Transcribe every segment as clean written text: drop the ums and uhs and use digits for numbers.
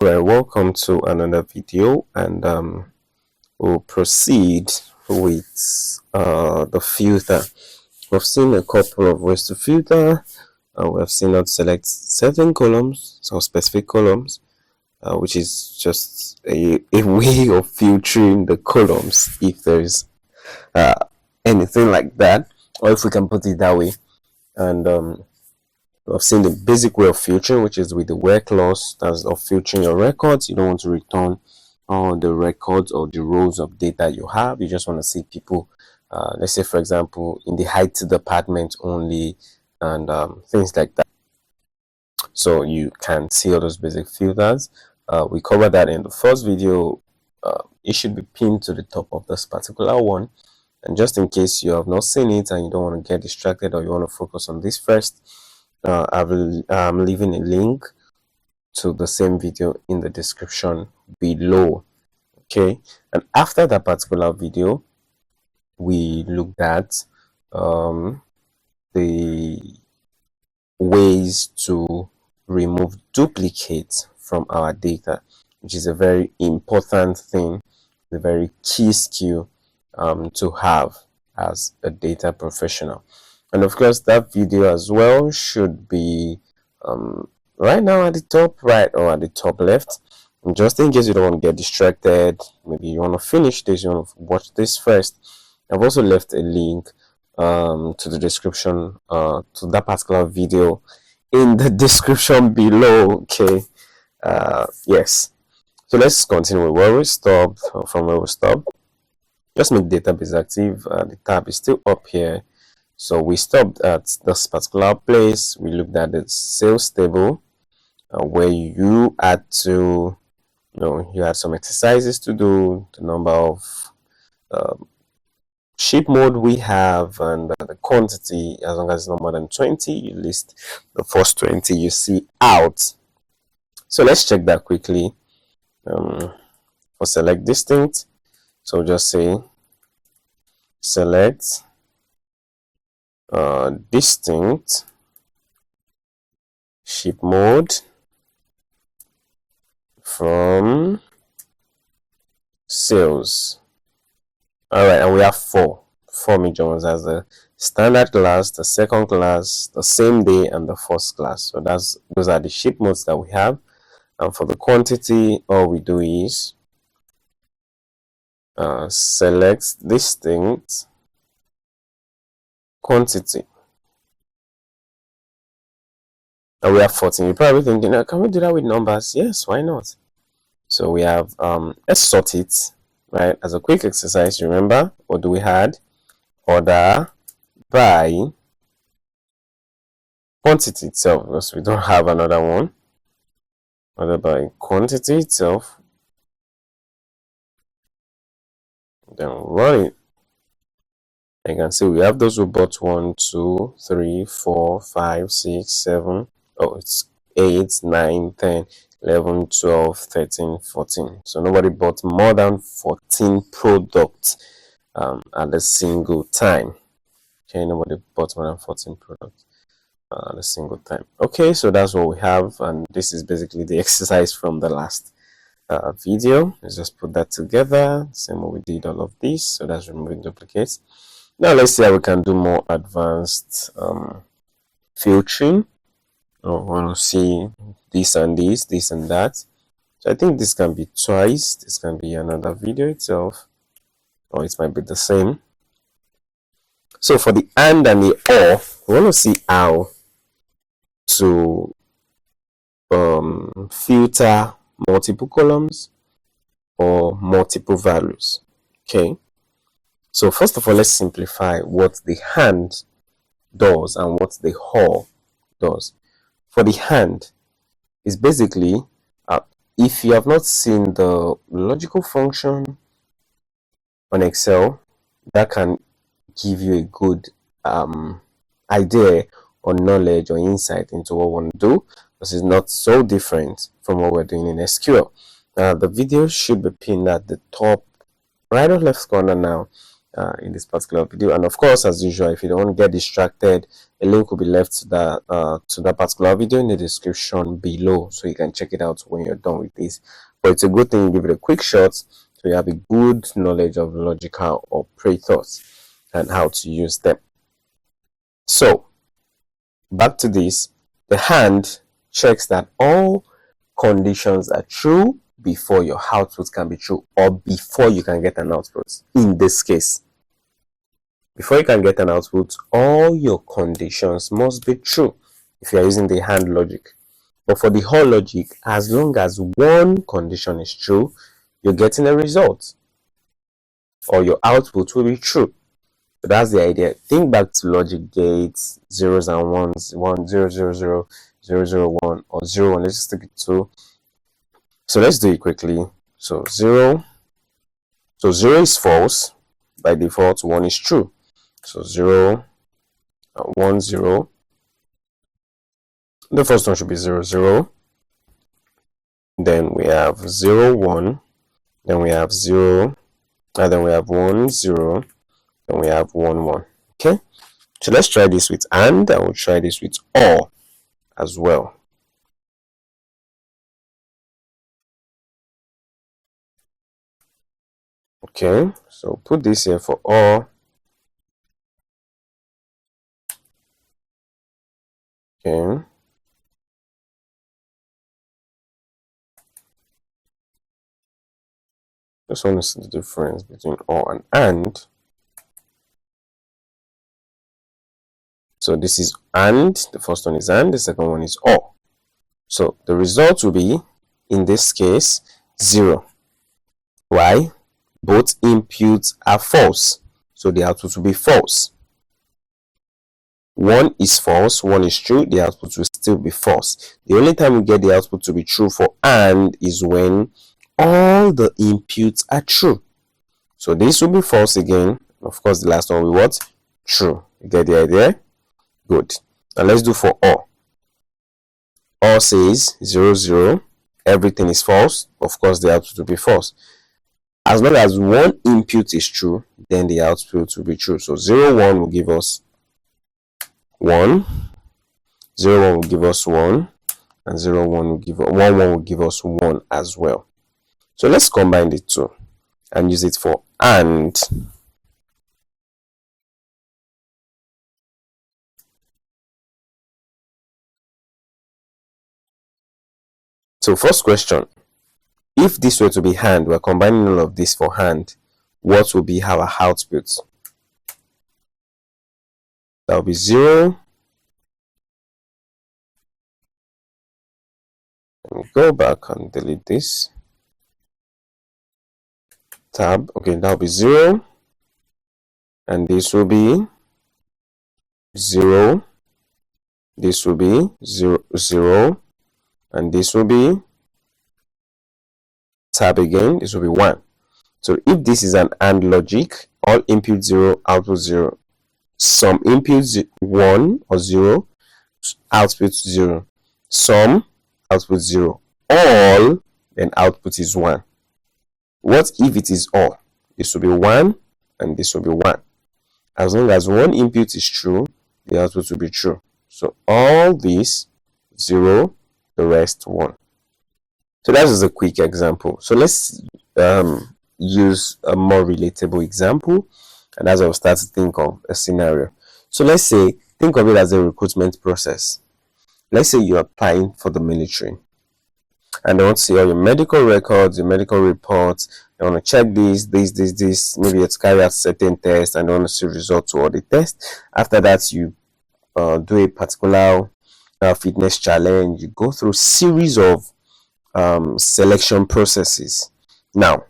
Right, welcome to another video, and we'll proceed with the filter. We've seen a couple of ways to filter. We have seen how to select certain columns, some specific columns, which is just a way of filtering the columns if there's uh, anything like that, or if we can put it that way. And I've seen the basic way of filtering, which is with the where clause. That's of filtering your records. You don't want to return all the records or the rows of data you have. You just want to see people, let's say, for example, in the IT department only, and things like that. So you can see all those basic filters. We covered that in the first video. It should be pinned to the top of this particular one. And just in case you have not seen it and you don't want to get distracted, or you want to focus on this first, I'm leaving a link to the same video in the description below. Okay, and after that particular video, we looked at the ways to remove duplicates from our data, which is a very important thing, a very key skill to have as a data professional. And of course, that video as well should be right now at the top right or at the top left. And just in case you don't want to get distracted, maybe you want to finish this, you want to watch this first, I've also left a link to the description to that particular video in the description below. Okay, yes. So let's continue with where we stopped, or from where we stopped. Just make database active. The tab is still up here. So we stopped at this particular place. We looked at the sales table where you had to, you had some exercises to do, the number of ship mode we have, and the quantity. As long as it's no more than 20, you list the first 20 you see out. So let's check that quickly. For select distinct, so just say select distinct ship mode from sales. All right, and we have four major ones, as the standard class, the second class, the same day, and the first class. So those are the ship modes that we have. And for the quantity, all we do is select distinct quantity, and we have 14. You're probably thinking, can we do that with numbers? Yes, why not? So we have let's sort it, right? As a quick exercise, remember what do we had? Order by quantity itself, because we don't have another one. Order by quantity itself, then run it. You can see we have those robots 1, 2, 3, 4, 5, 6, 7. Oh, it's 8, 9, 10, 11, 12, 13, 14. So nobody bought more than 14 products at a single time. Okay, nobody bought more than 14 products at a single time. Okay, so that's what we have, and this is basically the exercise from the last video. Let's just put that together, same way we did all of this. So that's removing duplicates. Now let's see how we can do more advanced filtering. I want to see this and this, this and that. So I think this can be twice. This can be another video itself, or it might be the same. So for the and the or, we want to see how to filter multiple columns or multiple values. Okay. So first of all, let's simplify what the hand does and what the or does. For the hand, is basically if you have not seen the logical function on Excel, that can give you a good idea or knowledge or insight into what we want to do, because it's not so different from what we're doing in SQL. The video should be pinned at the top right or left corner now. in this particular video. And of course, as usual, if you don't want to get distracted, a link will be left to that particular video in the description below, so you can check it out when you're done with this. But it's a good thing you give it a quick shot, so you have a good knowledge of logical operators and how to use them. So back to this, the AND checks that all conditions are true before your output can be true, or before you can get an output. In this case, before you can get an output, all your conditions must be true if you are using the AND logic. But for the OR logic, as long as one condition is true, you're getting a result, or your output will be true. So that's the idea. Think back to logic gates, zeros and ones, 1 0 0 0 0 0 1, or 0 1. Let's just take it to. So let's do it quickly. So 0 is false by default, 1 is true. So 0 1 0. The first one should be 0 0. Then we have 0 1. Then we have 0. And then we have 1 0. Then we have 1 1. Okay. So let's try this with AND, and we'll try this with OR as well. Okay, so put this here for OR. Okay. Just want to see the difference between OR and AND. So this is AND, the first one is AND, the second one is OR. So the result will be, in this case, 0. Why? Both inputs are false, so the output will be false. 1 is false, 1 is true, the output will still be false. The only time we get the output to be true for AND is when all the inputs are true. So this will be false again. Of course, the last one will be what? True. You get the idea? Good. Now let's do for OR. OR says 0 0. Everything is false. Of course, the output will be false. As long as one input is true, then the output will be true. So 0 1 will give us 1. 0 1 will give us 1. And 0 1 will give us 1 1 will give us 1 as well. So let's combine the two and use it for AND. So first question, if this were to be AND, we're combining all of this for AND, what will be our output? That will be 0. Let me go back and delete this. Tab. Okay, that will be 0. And this will be 0. This will be 0 0. And this will be tab again. This will be 1. So if this is an AND logic, all input 0, output 0. Some inputs 1 or 0, output 0. Some output 0. All, then output is 1. What if it is all? This will be 1 and this will be 1. As long as one input is true, the output will be true. So all this 0, the rest 1. So that is a quick example. So let's use a more relatable example, and as I'll start to think of a scenario. So let's say, think of it as a recruitment process. Let's say you're applying for the military, and they want to see all your medical records, your medical reports. They want to check this. Maybe you have to carry out certain tests, and they want to see results to all the tests. After that, you do a particular fitness challenge. You go through series of selection processes. Now,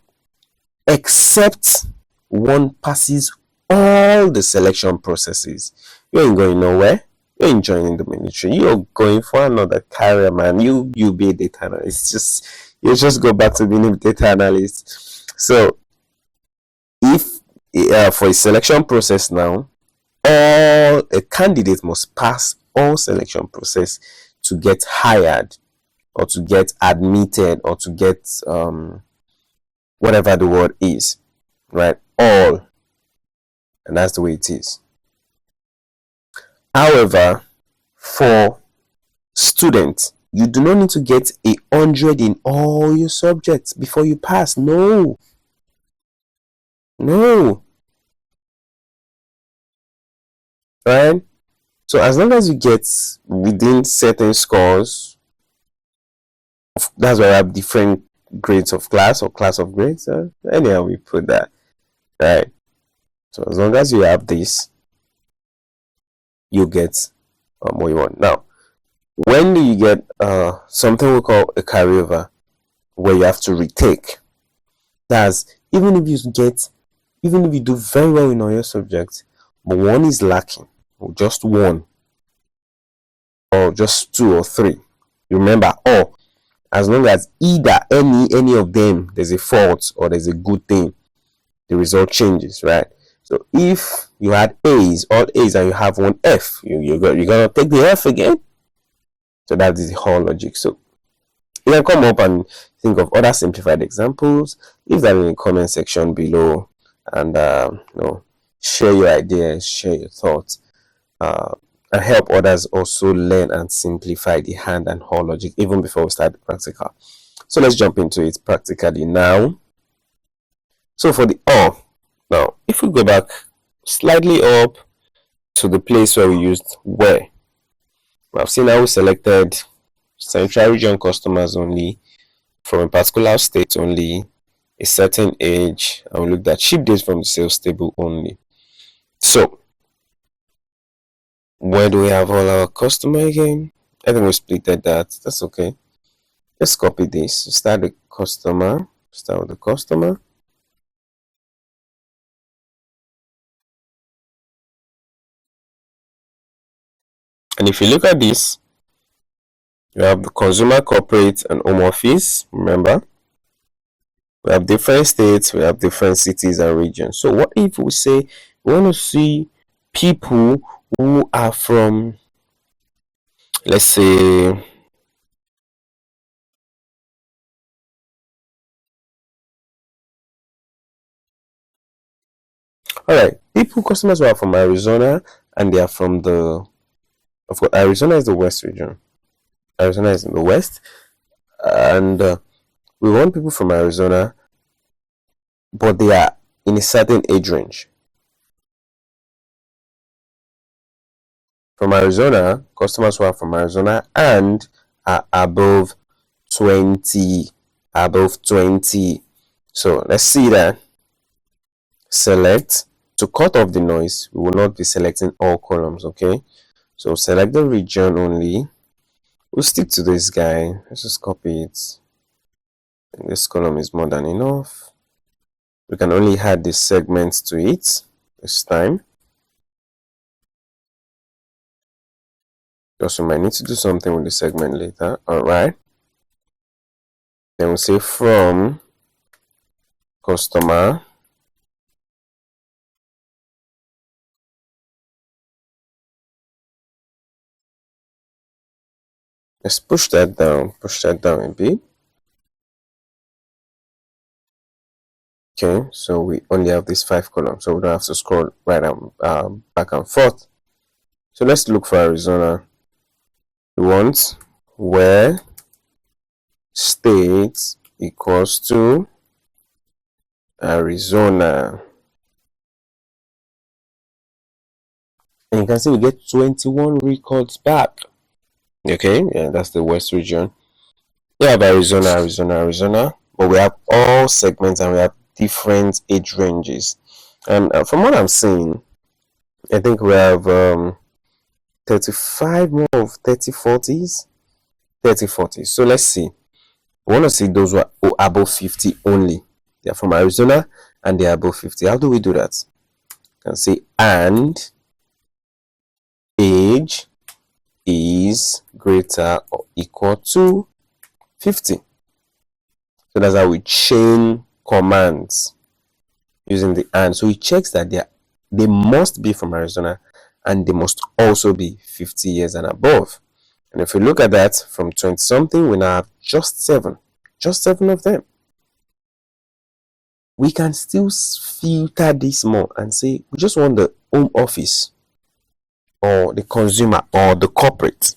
except one passes all the selection processes, you ain't going nowhere. You ain't joining the military. You're going for another career, man. You be a data analyst. You just go back to being a data analyst. So if for a selection process now, all a candidate must pass all selection process to get hired, or to get admitted, or to get whatever the word is, right? All. and that's the way it is. However, for students, you do not need to get 100 in all your subjects before you pass. No. Right? So as long as you get within certain scores, that's why I have different grades of class or class of grades. Anyhow, we put that. Right? So as long as you have this, you get what you want. Now, when do you get something we call a carryover, where you have to retake? That's even if you do very well in all your subjects, but one is lacking, or just one, or just 2 or 3. Remember, or as long as either any of them there's a fault or there's a good thing, the result changes, right? So if you had A's, all A's, and you have one F, you're gonna take the F again. So that is the whole logic. So you can come up and think of other simplified examples. Leave that in the comment section below, and share your ideas, share your thoughts, and help others also learn and simplify the hand and whole logic even before we start the practical. So let's jump into it practically now. So for the or, now if we go back slightly up to the place where we used where, I've seen how we selected central region customers only, from a particular state only, a certain age, and we looked at ship dates from the sales table only. So where do we have all our customer again? I think we splitted that. That's okay. Let's copy this. Start with the customer. And if you look at this, you have the consumer, corporate, and home office. Remember, we have different states, we have different cities and regions. So what if we say we want to see people who are from, let's say, customers who are from Arizona, and they are from of course, Arizona is the west region. Arizona is in the west, and we want people from Arizona, but they are in a certain age range. From Arizona, customers who are from Arizona and are above 20. So let's see that. Select. To cut off the noise, we will not be selecting all columns, okay? So select the region only. We'll stick to this guy. Let's just copy it. And this column is more than enough. We can only add the segments to it this time, because we might need to do something with the segment later. Alright. Then we'll say from customer let's push that down a bit. Okay, so we only have these 5 columns, so we don't have to scroll right back and forth. So let's look for Arizona. We want where state equals to Arizona. And you can see we get 21 records back. Okay, yeah, that's the west region. We have Arizona, but we have all segments and we have different age ranges. And from what I'm seeing, I think we have 35 more of 30-40s. So let's see. We want to see those who are above 50 only. They are from Arizona and they are above 50. How do we do that? You can say and age is greater or equal to 50. So that's how we chain commands using the and. So it checks that they must be from Arizona and they must also be 50 years and above. And if we look at that, from 20 something, we now have just 7 of them. we can still filter this more and say we just want the home office or the consumer or the corporate,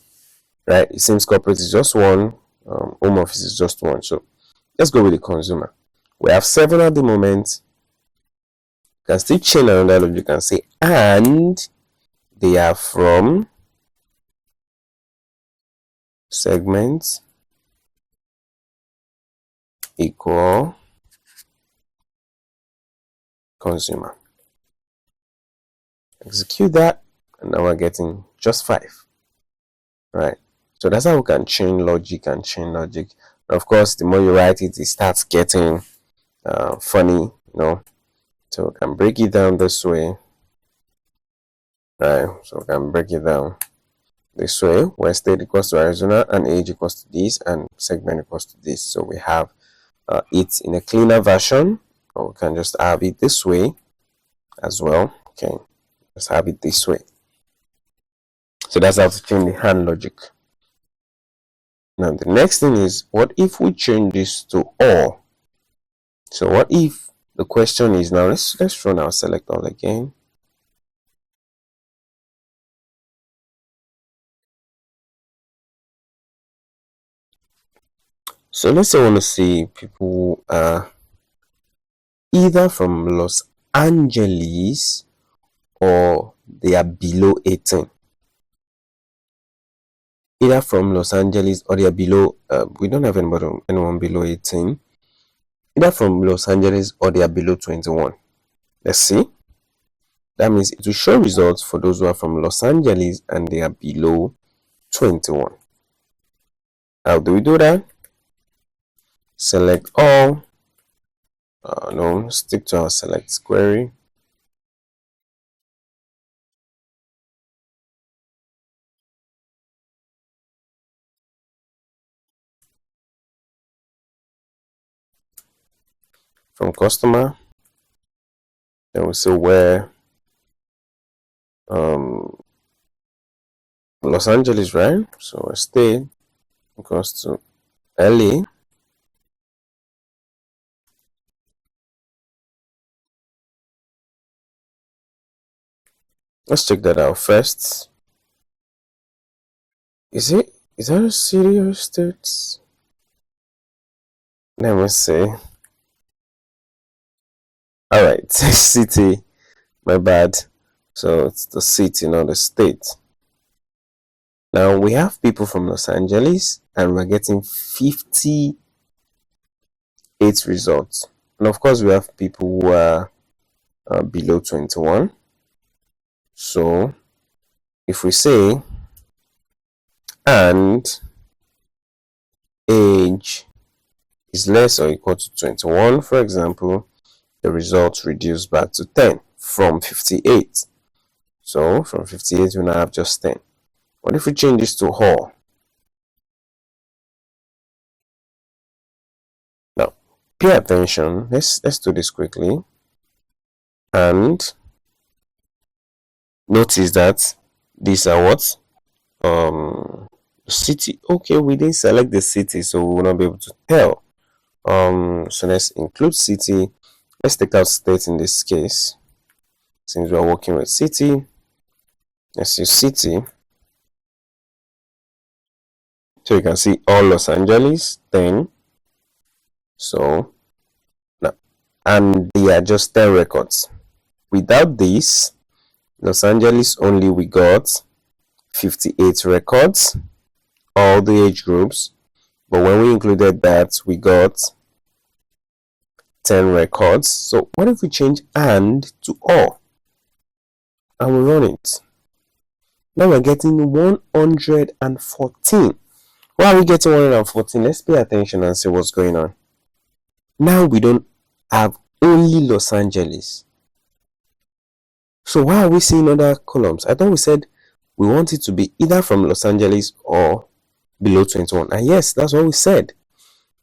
right? It seems corporate is just one, home office is just one. So let's go with the consumer. We have 7 at the moment. You can still chain another logic. You can say and they are from segments equal consumer. Execute that, and now we're getting just 5, right? So that's how we can chain logic and chain logic. And of course, the more you write it, it starts getting funny, so we can break it down this way, right? So we can break it down this way, where state equals to Arizona and age equals to this and segment equals to this. So we have it in a cleaner version, or we can just have it this way as well. Okay, just have it this way. So that's how to change the hand logic. Now the next thing is, what if we change this to or? So what if the question is, now let's run our select all again. So let's say I want to see people who are either from Los Angeles or they are below 18. Either from Los Angeles or they are below, we don't have anyone below 18. Either from Los Angeles or they are below 21. Let's see. That means it will show results for those who are from Los Angeles and they are below 21. How do we do that? Select all. No, stick to our select query. From customer, then we say where Los Angeles, right? So a state equals to LA. Let's check that out first. Is that a city or state? Let me see. All right, city. My bad. So it's the city, not the state. Now we have people from Los Angeles and we're getting 58 results. And of course, we have people who are below 21. So if we say and age is less or equal to 21, for example, the results reduce back to 10 from 58. So from 58, we now have just 10. What if we change this to or? Now, pay attention. Let's do this quickly. And notice that these are what? City. Okay, we didn't select the city, so we will not be able to tell. So let's include city. Let's take out state in this case, since we are working with city. Let's use city. So you can see all Los Angeles 10. So now, and they are just 10 records. Without this, Los Angeles only we got 58 records, all the age groups. But when we included that, we got 10 records. So what if we change and to all? And we run it. Now we're getting 114. Why are we getting 114? Let's pay attention and see what's going on. Now we don't have only Los Angeles. So why are we seeing other columns? I thought we said we want it to be either from Los Angeles or below 21. And yes, that's what we said.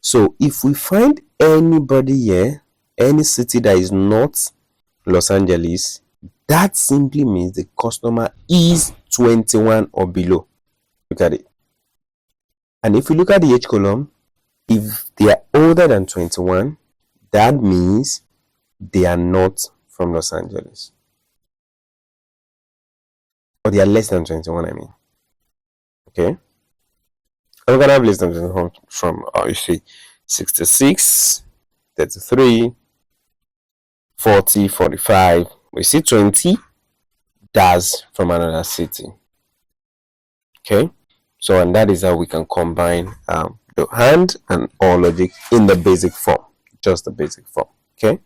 So if we find anybody here, any city that is not Los Angeles, that simply means the customer is 21 or below. Look at it. And if we look at the age column, if they are older than 21, that means they are not from Los Angeles, or they are less than 21, I mean. Okay, I'm gonna have less than 21 from you see 66, 33, 40, 45. We see 20, that's from another city. Okay, so and that is how we can combine the AND and OR logic in the basic form, just the basic form. Okay.